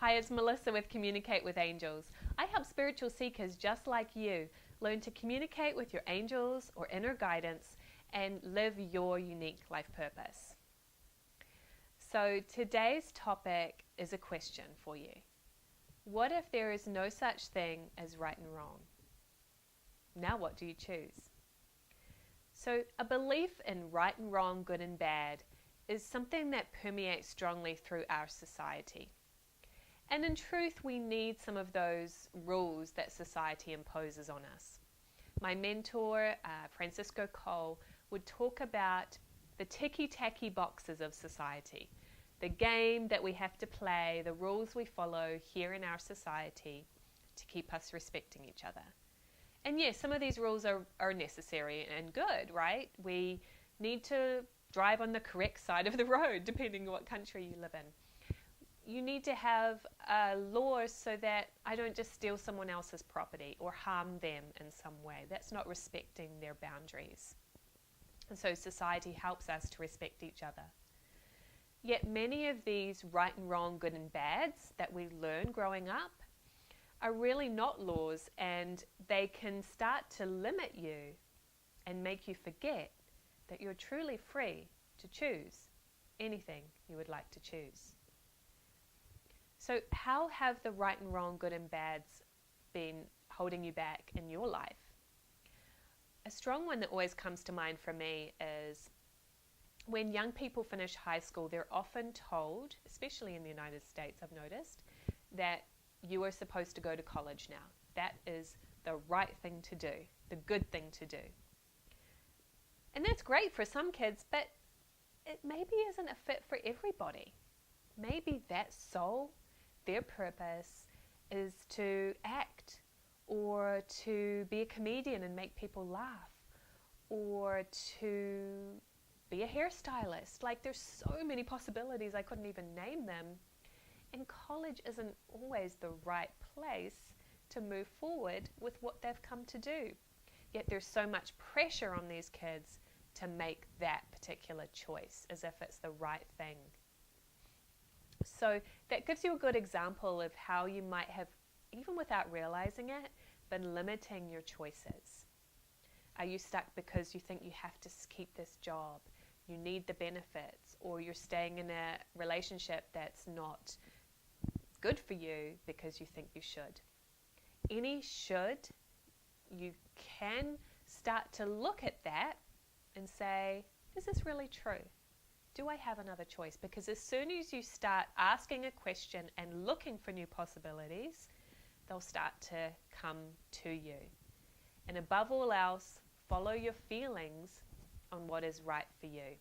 Hi, it's Melissa with Communicate with Angels. I help spiritual seekers just like you learn to communicate with your angels or inner guidance and live your unique life purpose. So today's topic is a question for you. What if there is no such thing as right and wrong? Now what do you choose? So a belief in right and wrong, good and bad, is something that permeates strongly through our society. And in truth, we need some of those rules that society imposes on us. My mentor, Francisco Cole, would talk about the ticky-tacky boxes of society, the game that we have to play, the rules we follow here in our society to keep us respecting each other. And yes, some of these rules are necessary and good, right? We need to drive on the correct side of the road, depending on what country you live in. You need to have laws so that I don't just steal someone else's property or harm them in some way. That's not respecting their boundaries. And so society helps us to respect each other. Yet many of these right and wrong, good and bads that we learn growing up are really not laws, and they can start to limit you and make you forget that you're truly free to choose anything you would like to choose. So how have the right and wrong, good and bads been holding you back in your life? A strong one that always comes to mind for me is when young people finish high school, they're often told, especially in the United States, I've noticed, that you are supposed to go to college now. That is the right thing to do, the good thing to do. And that's great for some kids, but it maybe isn't a fit for everybody. Maybe that soul, their purpose is to act or to be a comedian and make people laugh or to be a hairstylist. Like, there's so many possibilities, I couldn't even name them. And college isn't always the right place to move forward with what they've come to do. Yet there's so much pressure on these kids to make that particular choice as if it's the right thing. So that gives you a good example of how you might have, even without realizing it, been limiting your choices. Are you stuck because you think you have to keep this job, you need the benefits, or you're staying in a relationship that's not good for you because you think you should? Any should, you can start to look at that and say, is this really true? Do I have another choice? Because as soon as you start asking a question and looking for new possibilities, they'll start to come to you. And above all else, follow your feelings on what is right for you.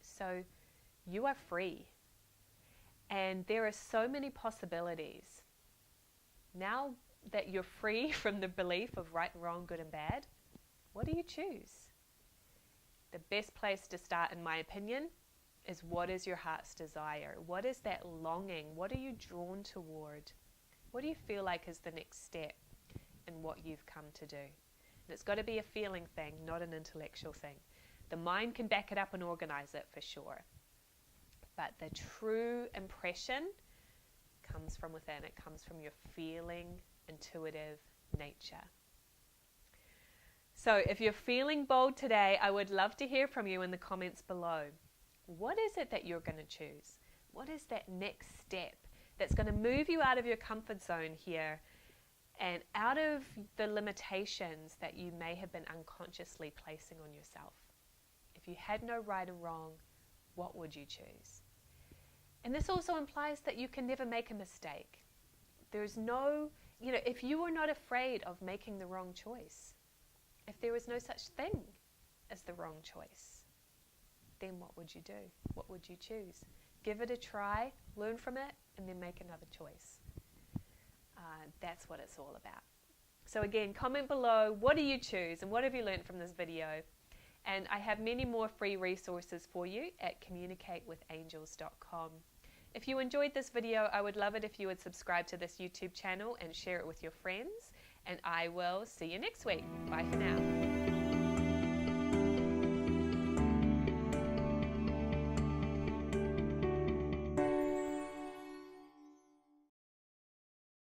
So you are free. And there are so many possibilities. Now that you're free from the belief of right and wrong, good and bad, what do you choose? The best place to start, in my opinion, is what is your heart's desire? What is that longing? What are you drawn toward? What do you feel like is the next step in what you've come to do? And it's got to be a feeling thing, not an intellectual thing. The mind can back it up and organize it for sure. But the true impression comes from within. It comes from your feeling, intuitive nature. So if you're feeling bold today, I would love to hear from you in the comments below. What is it that you're going to choose? What is that next step that's going to move you out of your comfort zone here and out of the limitations that you may have been unconsciously placing on yourself? If you had no right or wrong, what would you choose? And this also implies that you can never make a mistake. There's no, if you were not afraid of making the wrong choice, if there was no such thing as the wrong choice, then what would you do? What would you choose? Give it a try, learn from it, and then make another choice. That's what it's all about. So again, comment below, what do you choose and what have you learned from this video? And I have many more free resources for you at communicatewithangels.com. If you enjoyed this video, I would love it if you would subscribe to this YouTube channel and share it with your friends. And I will see you next week. Bye for now.